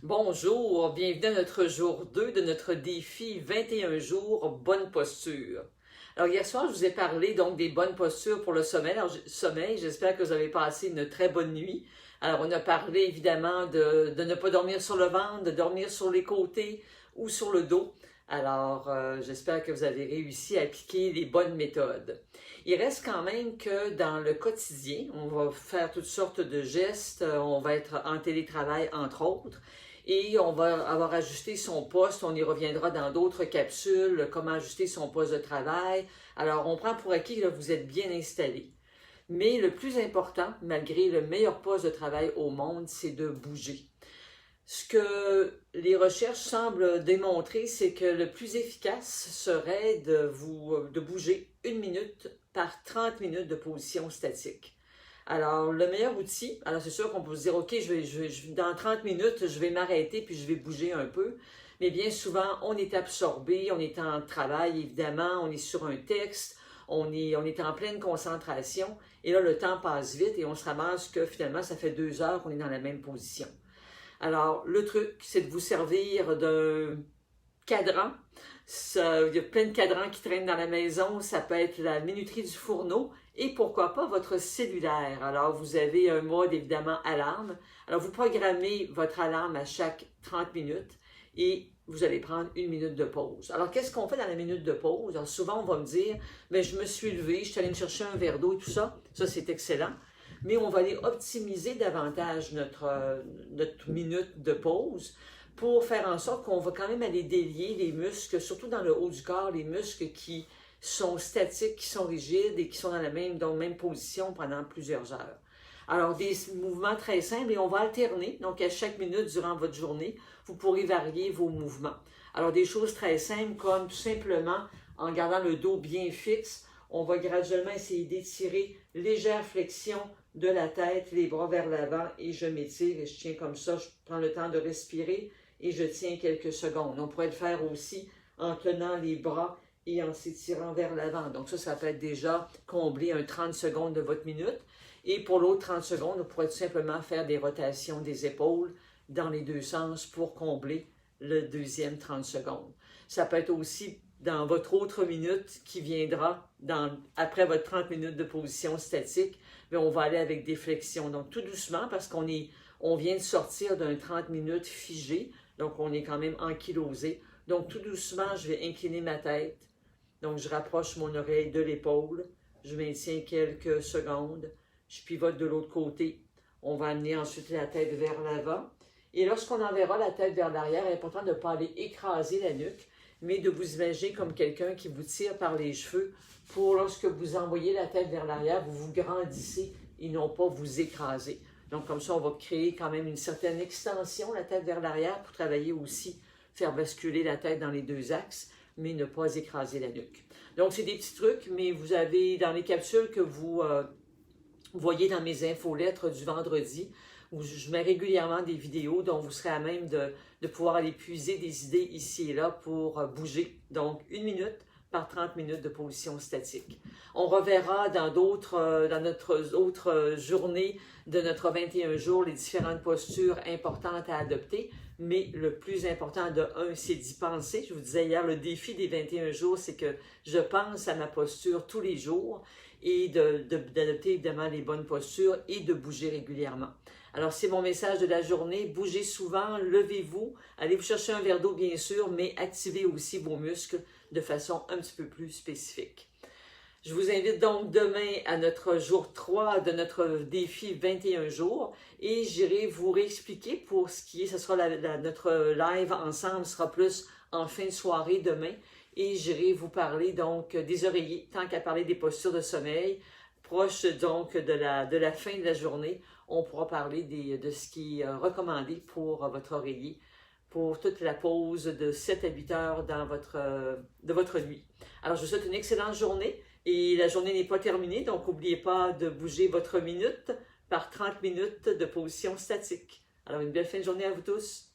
Bonjour, bienvenue à notre jour 2 de notre défi 21 jours bonne posture. Alors hier soir, je vous ai parlé donc des bonnes postures pour le sommeil. J'espère que vous avez passé une très bonne nuit. Alors on a parlé évidemment de ne pas dormir sur le ventre, de dormir sur les côtés ou sur le dos. Alors j'espère que vous avez réussi à appliquer les bonnes méthodes. Il reste quand même que dans le quotidien, on va faire toutes sortes de gestes, on va être en télétravail entre autres. Et on va avoir ajusté son poste, on y reviendra dans d'autres capsules, comment ajuster son poste de travail. Alors, on prend pour acquis que vous êtes bien installé. Mais le plus important, malgré le meilleur poste de travail au monde, c'est de bouger. Ce que les recherches semblent démontrer, c'est que le plus efficace serait de bouger 1 minute par 30 minutes de position statique. Alors, le meilleur outil, alors c'est sûr qu'on peut se dire, OK, dans 30 minutes, je vais m'arrêter puis je vais bouger un peu. Mais bien souvent, on est absorbé, on est en travail, évidemment, on est sur un texte, on est en pleine concentration. Et là, le temps passe vite et on se ramasse que finalement, ça fait 2 heures qu'on est dans la même position. Alors, le truc, c'est de vous servir d'un cadran. Il y a plein de cadrans qui traînent dans la maison. Ça peut être la minuterie du fourneau et pourquoi pas votre cellulaire. Alors, vous avez un mode évidemment alarme. Alors, vous programmez votre alarme à chaque 30 minutes et vous allez prendre 1 minute de pause. Alors, qu'est-ce qu'on fait dans la minute de pause? Alors, souvent, on va me dire, mais je me suis levé, je suis allé me chercher un verre d'eau et tout ça. Ça, c'est excellent. Mais on va aller optimiser davantage notre minute de pause pour faire en sorte qu'on va quand même aller délier les muscles, surtout dans le haut du corps, les muscles qui sont statiques, qui sont rigides et qui sont dans la même position pendant plusieurs heures. Alors, des mouvements très simples et on va alterner. Donc, à chaque minute durant votre journée, vous pourrez varier vos mouvements. Alors, des choses très simples comme tout simplement, en gardant le dos bien fixe, on va graduellement essayer d'étirer légère flexion de la tête, les bras vers l'avant et je m'étire et je tiens comme ça, je prends le temps de respirer et je tiens quelques secondes. On pourrait le faire aussi en tenant les bras et en s'étirant vers l'avant. Donc ça peut être déjà combler un 30 secondes de votre minute. Et pour l'autre 30 secondes, on pourrait tout simplement faire des rotations des épaules dans les deux sens pour combler le deuxième 30 secondes. Ça peut être aussi dans votre autre minute qui viendra après votre 30 minutes de position statique, mais on va aller avec des flexions. Donc tout doucement parce qu'on vient de sortir d'un 30 minutes figé, donc on est quand même ankylosé. Donc tout doucement, je vais incliner ma tête. Donc je rapproche mon oreille de l'épaule, je maintiens quelques secondes, je pivote de l'autre côté. On va amener ensuite la tête vers l'avant. Et lorsqu'on enverra la tête vers l'arrière, il est important de ne pas aller écraser la nuque, mais de vous imaginer comme quelqu'un qui vous tire par les cheveux pour, lorsque vous envoyez la tête vers l'arrière, vous vous grandissez et non pas vous écraser. Donc, comme ça, on va créer quand même une certaine extension, la tête vers l'arrière, pour travailler aussi, faire basculer la tête dans les deux axes, mais ne pas écraser la nuque. Donc, c'est des petits trucs, mais vous avez dans les capsules que vous voyez dans mes infolettres du vendredi, où je mets régulièrement des vidéos dont vous serez à même de pouvoir aller puiser des idées ici et là pour bouger. Donc, 1 minute par 30 minutes de position statique. On reverra dans notre autre journée de notre 21 jours les différentes postures importantes à adopter. Mais le plus important de un, c'est d'y penser. Je vous disais hier, le défi des 21 jours, c'est que je pense à ma posture tous les jours et d'adopter évidemment les bonnes postures et de bouger régulièrement. Alors, c'est mon message de la journée. Bougez souvent, levez-vous, allez vous chercher un verre d'eau bien sûr, mais activez aussi vos muscles de façon un petit peu plus spécifique. Je vous invite donc demain à notre jour 3 de notre défi 21 jours et j'irai vous réexpliquer pour ce qui est, ce sera notre live ensemble sera plus en fin de soirée demain et j'irai vous parler donc des oreillers, tant qu'à parler des postures de sommeil, proche donc de la fin de la journée, on pourra parler de ce qui est recommandé pour votre oreiller pour toute la pause de 7 à 8 heures de votre nuit. Alors, je vous souhaite une excellente journée et la journée n'est pas terminée, donc n'oubliez pas de bouger votre minute par 30 minutes de position statique. Alors, une belle fin de journée à vous tous.